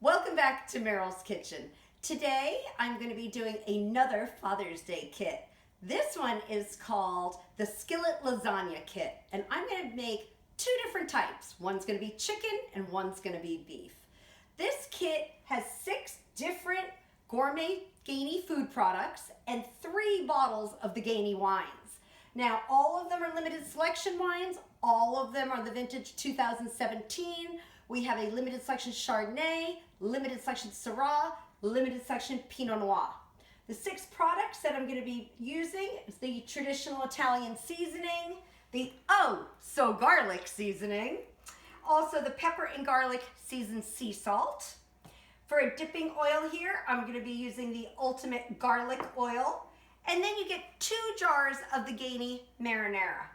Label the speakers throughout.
Speaker 1: Welcome back to Meryl's Kitchen. Today I'm going to be doing another Father's Day kit. This one is called the Skillet Lasagna Kit, and I'm going to make two different types. One's going to be chicken and one's going to be beef. This kit has 6 different gourmet Gainey food products and 3 bottles of the Gainey wines. Now, all of them are limited selection wines. All of them are the vintage 2017. We have a limited selection Chardonnay, limited selection Syrah, limited selection Pinot Noir. The 6 products that I'm going to be using is the traditional Italian seasoning, the garlic seasoning, also the pepper and garlic seasoned sea salt. For a dipping oil here, I'm going to be using the ultimate garlic oil. And then you get 2 jars of the Gainey Marinara.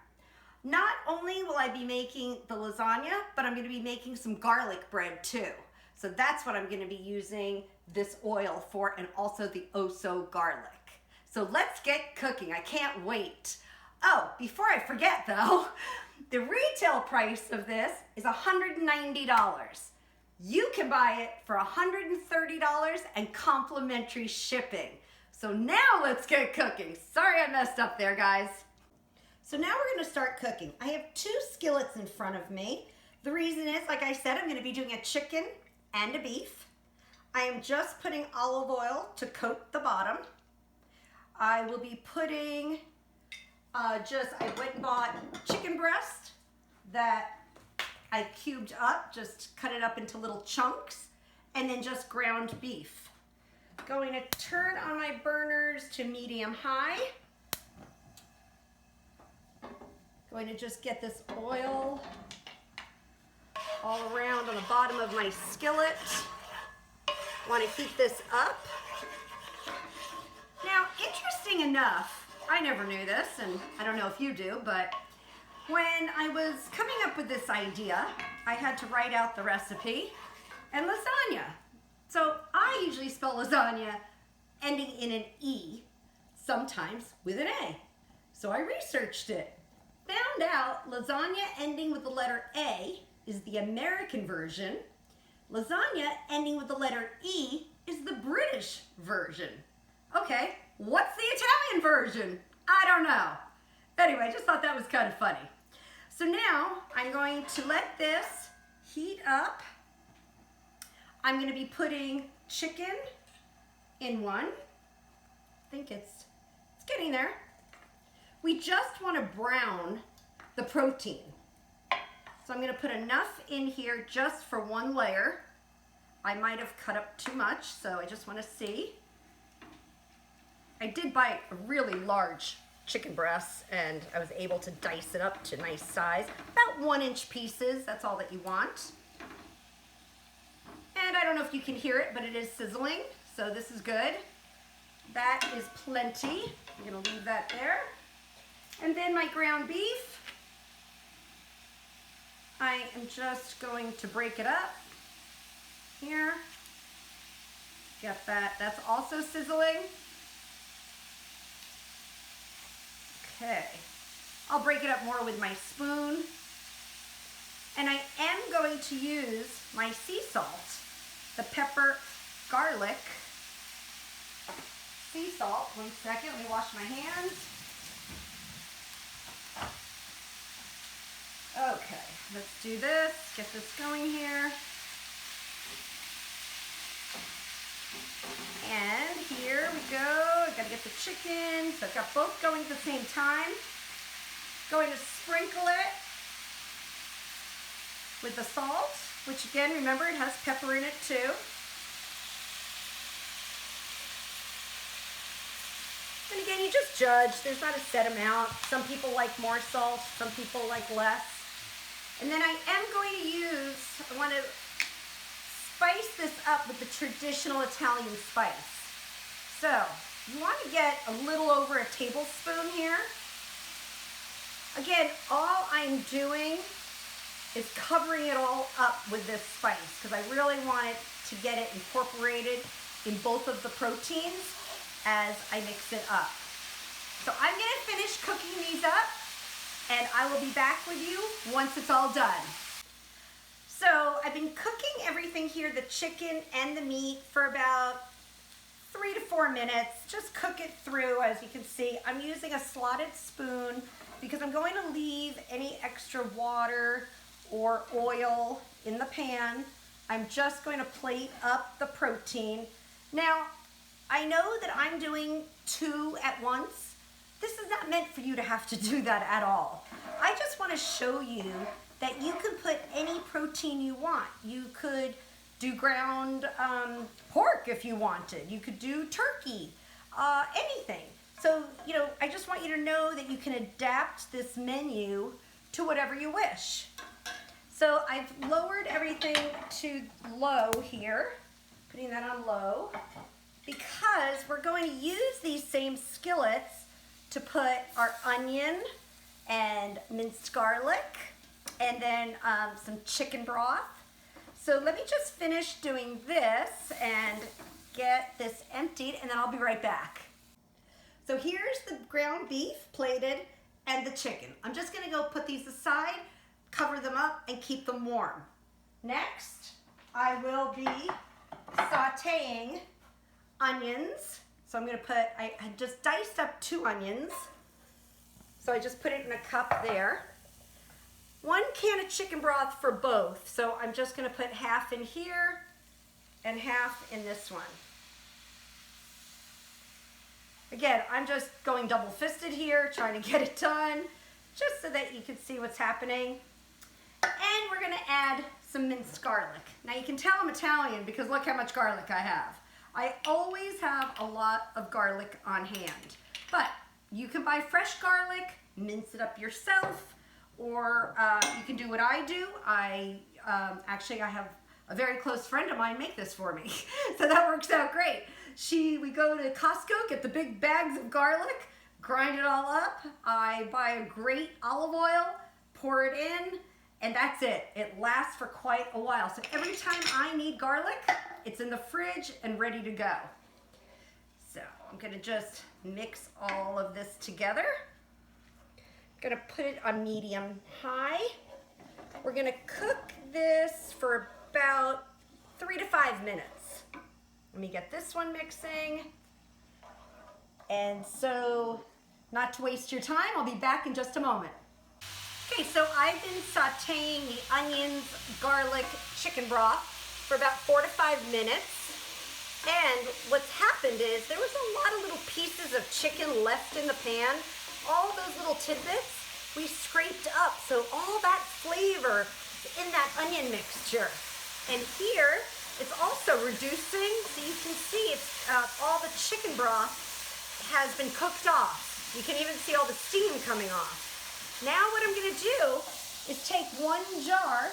Speaker 1: Not only will I be making the lasagna, but I'm going to be making some garlic bread too. So that's what I'm going to be using this oil for, and also the garlic. So let's get cooking. I can't wait. Oh, before I forget though, the retail price of this is $190. You can buy it for $130 and complimentary shipping. So now let's get cooking. Sorry I messed up there, guys. So now we're gonna start cooking. I have 2 skillets in front of me. The reason is, like I said, I'm gonna be doing a chicken and a beef. I am just putting olive oil to coat the bottom. I will be putting I went and bought chicken breast that I cubed up, just cut it up into little chunks, and then just ground beef. Going to turn on my burners to medium high. Going to just get this oil all around on the bottom of my skillet. Want to heat this up. Now, interesting enough, I never knew this, and I don't know if you do, but when I was coming up with this idea, I had to write out the recipe and lasagna. So I usually spell lasagna ending in an E, sometimes with an A. So I researched it. Found out lasagna ending with the letter A is the American version. Lasagna ending with the letter E is the British version. Okay, what's the Italian version? I don't know. Anyway, I just thought that was kind of funny. So now I'm going to let this heat up. I'm going to be putting chicken in one. I think it's getting there. We just want to brown the protein. So I'm going to put enough in here just for one layer. I might have cut up too much, so I just want to see. I did buy a really large chicken breast, and I was able to dice it up to nice size. About 1-inch pieces, that's all that you want. And I don't know if you can hear it, but it is sizzling, so this is good. That is plenty. I'm gonna leave that there. And then my ground beef, I am just going to break it up here. Get that, that's also sizzling. Okay, I'll break it up more with my spoon. And I am going to use my sea salt, the pepper garlic sea salt. 1 second, let me wash my hands. Okay, let's do this, get this going here. And here we go, I gotta get the chicken. So I've got both going at the same time. Going to sprinkle it with the salt, which again, remember, it has pepper in it too. And again, you just judge. There's not a set amount. Some people like more salt, some people like less. And then I am going to I want to spice this up with the traditional Italian spice. So, you want to get a little over a tablespoon here. Again, all I'm doing is covering it all up with this spice because I really want it to get it incorporated in both of the proteins as I mix it up. So I'm going to finish cooking these up, and I will be back with you once it's all done. So I've been cooking everything here, the chicken and the meat, for about 3 to 4 minutes. Just cook it through. As you can see, I'm using a slotted spoon because I'm going to leave any extra water or oil in the pan. I'm just going to plate up the protein. Now, I know that I'm doing 2 at once. This is not meant for you to have to do that at all. I just want to show you that you can put any protein you want. You could do ground pork if you wanted. You could do turkey, anything. So, you know, I just want you to know that you can adapt this menu to whatever you wish. So I've lowered everything to low here, putting that on low, because we're going to use these same skillets to put our onion and minced garlic and then some chicken broth. So let me just finish doing this and get this emptied, and then I'll be right back. So here's the ground beef plated and the chicken. I'm just gonna go put these aside, cover them up, and keep them warm. Next, I will be sauteing onions. So I'm gonna put, I just diced up 2 onions. So I just put it in a cup there. 1 can of chicken broth for both. So I'm just gonna put half in here and half in this one. Again, I'm just going double-fisted here, trying to get it done, just so that you can see what's happening. And we're gonna add some minced garlic. Now you can tell I'm Italian because look how much garlic I have. I always have a lot of garlic on hand, but you can buy fresh garlic, mince it up yourself, or you can do what I do. Actually, I have a very close friend of mine make this for me, so that works out great. We go to Costco, get the big bags of garlic, grind it all up. I buy a great olive oil, pour it in, and that's it. It lasts for quite a while. So every time I need garlic, it's in the fridge and ready to go. So I'm gonna just mix all of this together. Gonna put it on medium high. We're gonna cook this for about 3 to 5 minutes. Let me get this one mixing. And so, not to waste your time, I'll be back in just a moment. Okay, so I've been sauteing the onions, garlic, chicken broth for about 4 to 5 minutes. And what's happened is there was a lot of little pieces of chicken left in the pan. All those little tidbits we scraped up, so all that flavor is in that onion mixture. And here it's also reducing, so you can see it's all the chicken broth has been cooked off. You can even see all the steam coming off. Now what I'm gonna do is take 1 jar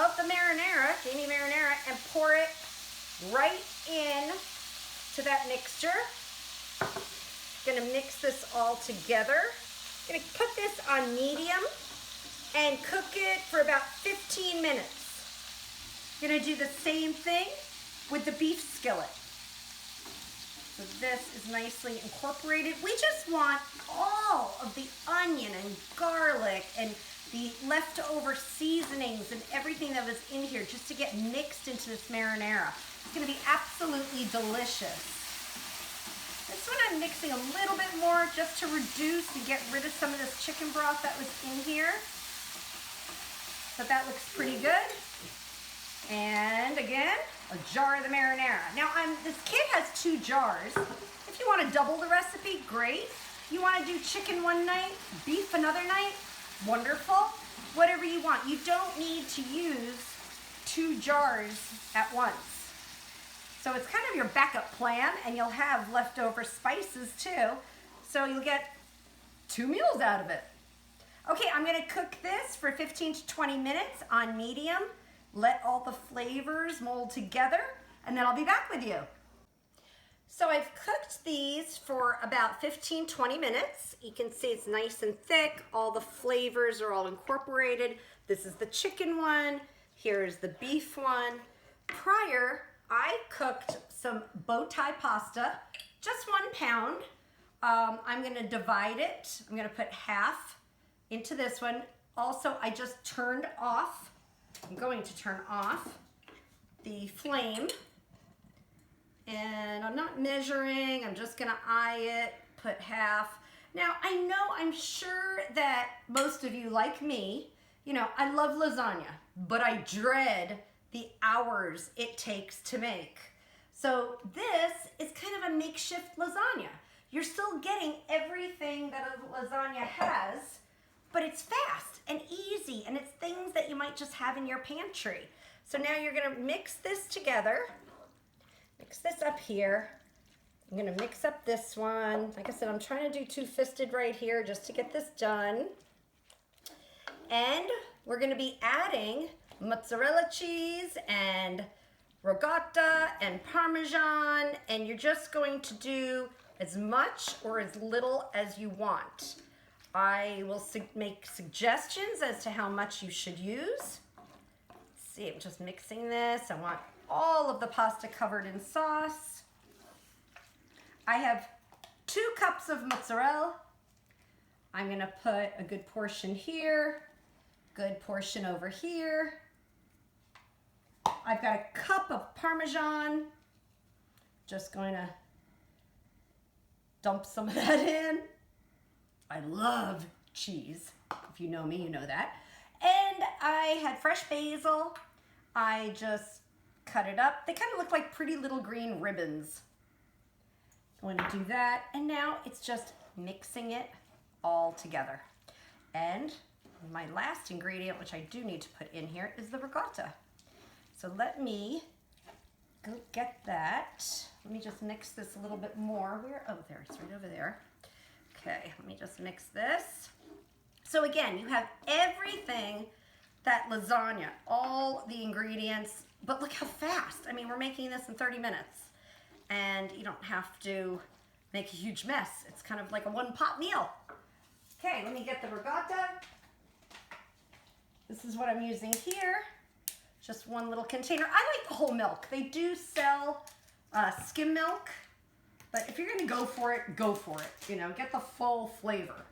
Speaker 1: of the marinara, creamy marinara, and pour it right in to that mixture. Gonna mix this all together. Gonna put this on medium and cook it for about 15 minutes. Gonna do the same thing with the beef skillet. So this is nicely incorporated. We just want all of the onion and garlic and the leftover seasonings and everything that was in here just to get mixed into this marinara. It's gonna be absolutely delicious. This one I'm mixing a little bit more just to reduce and get rid of some of this chicken broth that was in here. But that looks pretty good. And again, a jar of the marinara. Now this kit has 2 jars. If you want to double the recipe, great. You want to do chicken one night, beef another night, wonderful. Whatever you want. You don't need to use 2 jars at once. So it's kind of your backup plan, and you'll have leftover spices too. So you'll get 2 meals out of it. Okay, I'm gonna cook this for 15 to 20 minutes on medium. Let all the flavors mold together, and then I'll be back with you. So I've cooked these for about 15-20 minutes. You can see it's nice and thick. All the flavors are all incorporated. This is the chicken one. Here's the beef one. Prior, I cooked some bow tie pasta, just 1 pound. I'm gonna divide it. I'm gonna put half into this one. Also, I just turned off I'm going to turn off the flame, and I'm not measuring, I'm just gonna eye it, put half. Now, I'm sure that most of you, like me, I love lasagna, but I dread the hours it takes to make. So this is kind of a makeshift lasagna. You're still getting everything that a lasagna has, but it's fast and easy, and it's things that you might just have in your pantry. So now you're gonna mix this together. Mix this up here. I'm gonna mix up this one. Like I said, I'm trying to do two-fisted right here just to get this done. And we're gonna be adding mozzarella cheese and ricotta and Parmesan, and you're just going to do as much or as little as you want. I will make suggestions as to how much you should use. See, I'm just mixing this. I want all of the pasta covered in sauce. I have 2 cups of mozzarella. I'm gonna put a good portion here, good portion over here. I've got a cup of Parmesan. Just going to dump some of that in. I love cheese. If you know me, you know that. And I had fresh basil. I just cut it up. They kind of look like pretty little green ribbons. I'm going to do that. And now it's just mixing it all together. And my last ingredient, which I do need to put in here, is the ricotta. So let me go get that. Let me just mix this a little bit more. Oh, there, it's right over there. Okay, let me just mix this. So again, you have everything that lasagna, all the ingredients, but look how fast. I mean, we're making this in 30 minutes, and you don't have to make a huge mess. It's kind of like a one-pot meal. Okay, let me get the ricotta. This is what I'm using here. Just one little container. I like the whole milk. They do sell skim milk, but if you're gonna go for it, go for it. Get the full flavor.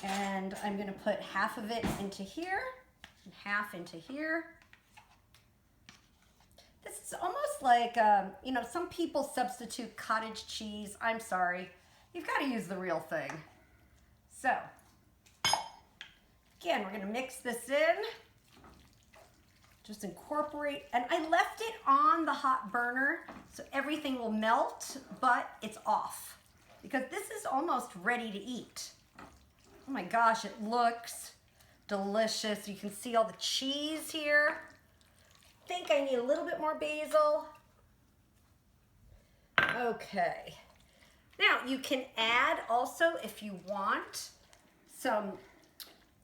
Speaker 1: And I'm gonna put half of it into here and half into here. This is almost like, some people substitute cottage cheese. I'm sorry, you've got to use the real thing. So, again, we're gonna mix this in. Just incorporate, and I left it on the hot burner so everything will melt, but it's off because this is almost ready to eat. Oh my gosh, it looks delicious. You can see all the cheese here. I think I need a little bit more basil. Okay. Now you can add also, if you want, some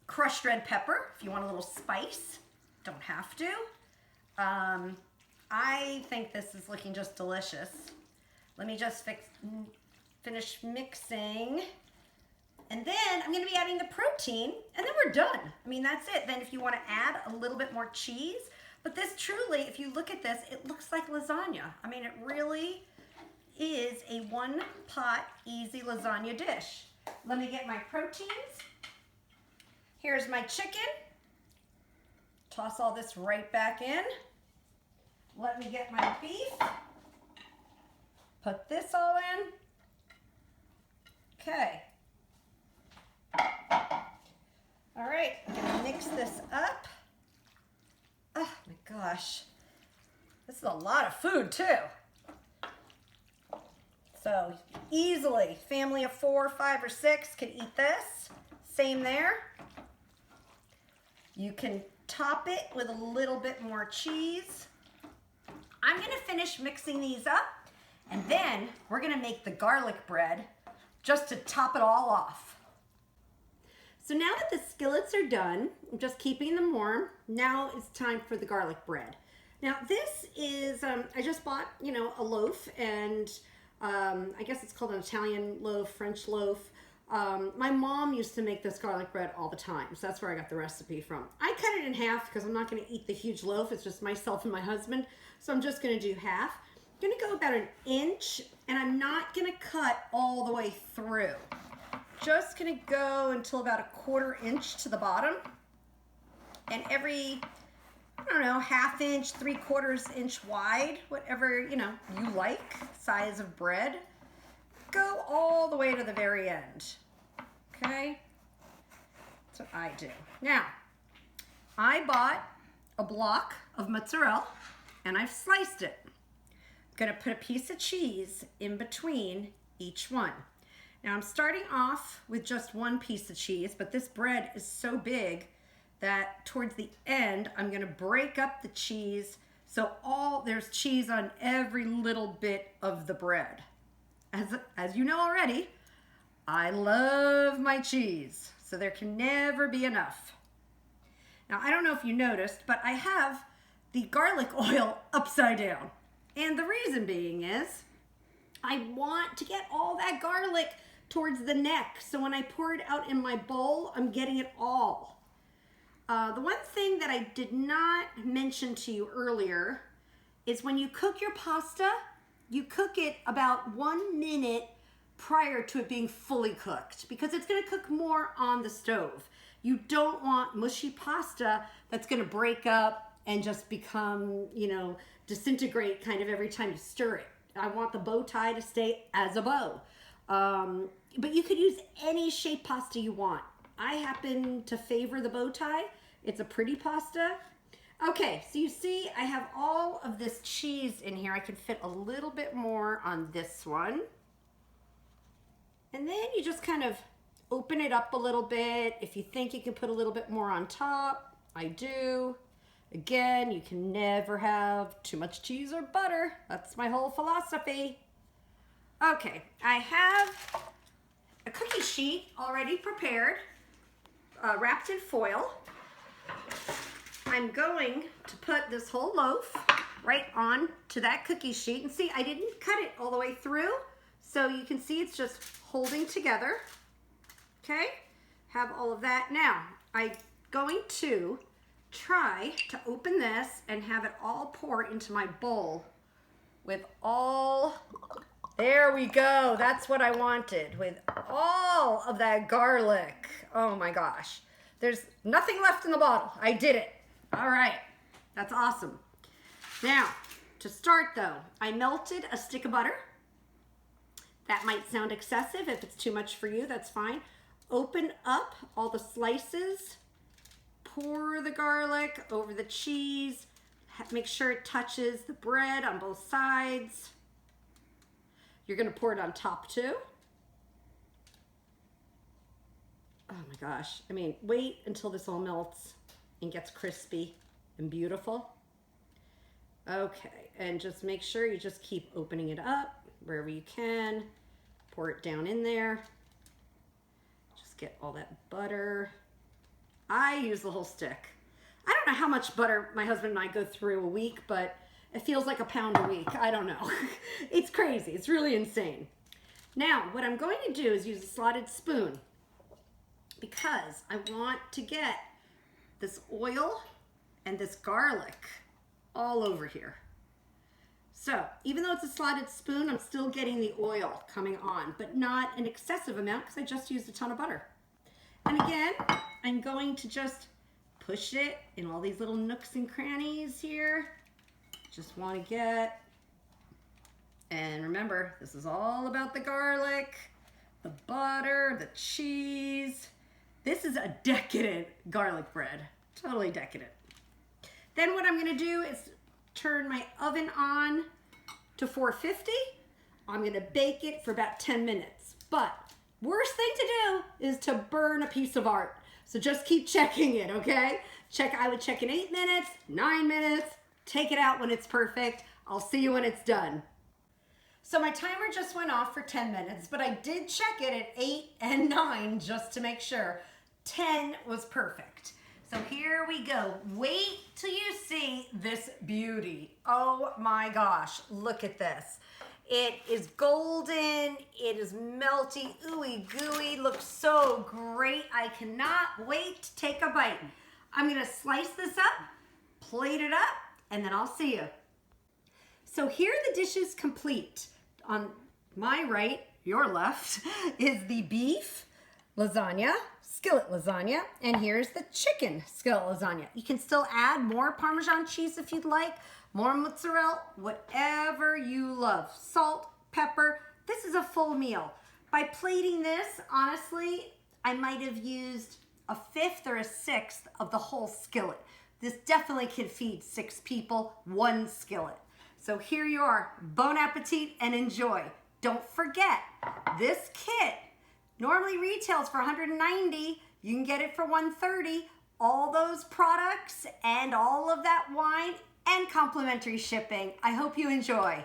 Speaker 1: crushed red pepper if you want a little spice. Don't have to. I think this is looking just delicious. Let me just finish mixing. And then I'm gonna be adding the protein, and then we're done. I mean, that's it. Then if you wanna add a little bit more cheese, but this truly, if you look at this, it looks like lasagna. I mean, it really is a one-pot, easy lasagna dish. Let me get my proteins. Here's my chicken. Toss all this right back in. Let me get my beef. Put this all in. Okay. All right, I'm gonna mix this up. Oh my gosh. This is a lot of food too. So easily, family of 4, 5, or 6 can eat this. Same there. You can top it with a little bit more cheese. I'm gonna finish mixing these up, and then we're gonna make the garlic bread just to top it all off. So now that the skillets are done, I'm just keeping them warm. Now it's time for the garlic bread. Now this is, I just bought, a loaf, and I guess it's called an Italian loaf, French loaf. My mom used to make this garlic bread all the time, so that's where I got the recipe from. I cut it in half because I'm not going to eat the huge loaf. It's just myself and my husband, so I'm just going to do half. I'm going to go about 1 inch, and I'm not going to cut all the way through. Just going to go until about 1/4 inch to the bottom, and every I don't know, 1/2 inch, 3/4 inch wide, whatever, you know, you like, size of bread. Go all the way to the very end, okay? That's what I do. Now, I bought a block of mozzarella and I've sliced it. I'm gonna put a piece of cheese in between each one. Now I'm starting off with just one piece of cheese, but this bread is so big that towards the end, I'm gonna break up the cheese so there's cheese on every little bit of the bread. As you know already, I love my cheese, so there can never be enough. Now, I don't know if you noticed, but I have the garlic oil upside down. And the reason being is I want to get all that garlic towards the neck. So when I pour it out in my bowl, I'm getting it all. The one thing that I did not mention to you earlier is when you cook your pasta, you cook it about 1 minute prior to it being fully cooked because it's gonna cook more on the stove. You don't want mushy pasta that's gonna break up and just become, you know, disintegrate kind of every time you stir it. I want the bow tie to stay as a bow. But you could use any shape pasta you want. I happen to favor the bow tie. It's a pretty pasta. Okay, so you see I have all of this cheese in here. I can fit a little bit more on this one. And then you just kind of open it up a little bit. If you think you can put a little bit more on top, I do. Again, you can never have too much cheese or butter. That's my whole philosophy. Okay, I have a cookie sheet already prepared, wrapped in foil. I'm going to put this whole loaf right on to that cookie sheet. And see, I didn't cut it all the way through, so you can see it's just holding together. Okay, have all of that. Now, I'm going to try to open this and have it all pour into my bowl with all, there we go, that's what I wanted, with all of that garlic. Oh my gosh, there's nothing left in the bottle. I did it. All right, that's awesome. Now, to start though, I melted a stick of butter. That might sound excessive. If it's too much for you, that's fine. Open up all the slices, pour the garlic over the cheese, make sure it touches the bread on both sides. You're gonna pour it on top too. Oh my gosh, I mean, wait until this all melts and gets crispy and beautiful. Okay, and just make sure you just keep opening it up wherever you can. Pour it down in there. Just get all that butter. I use the whole stick. I don't know how much butter my husband and I go through a week, but it feels like a pound a week. I don't know. It's crazy. It's really insane. Now, what I'm going to do is use a slotted spoon because I want to get this oil and this garlic all over here. So, even though it's a slotted spoon, I'm still getting the oil coming on, but not an excessive amount because I just used a ton of butter. And again, I'm going to just push it in all these little nooks and crannies here. Just want to get, and remember, this is all about the garlic, the butter, the cheese. This is a decadent garlic bread, totally decadent. Then what I'm going to do is turn my oven on to 450. I'm going to bake it for about 10 minutes. But worst thing to do is to burn a piece of art. So just keep checking it, okay? I would check in 8 minutes, 9 minutes, take it out when it's perfect. I'll see you when it's done. So my timer just went off for 10 minutes, but I did check it at 8 and 9 just to make sure. 10 was perfect. So here we go. Wait till you see this beauty. Oh my gosh, look at this. It is golden, it is melty, ooey gooey, looks so great. I cannot wait to take a bite. I'm gonna slice this up, plate it up, and then I'll see you. So here the dish is complete. On my right, your left, is the beef lasagna. skillet lasagna, and here's the chicken skillet lasagna. You can still add more Parmesan cheese if you'd like, more mozzarella, whatever you love. Salt, pepper. This is a full meal. By plating this, honestly, I might have used a fifth or a sixth of the whole skillet. This definitely can feed 6 people, 1 skillet. So here you are. Bon appetit and enjoy. Don't forget, this kit normally retails for $190. You can get it for $130. All those products and all of that wine and complimentary shipping. I hope you enjoy.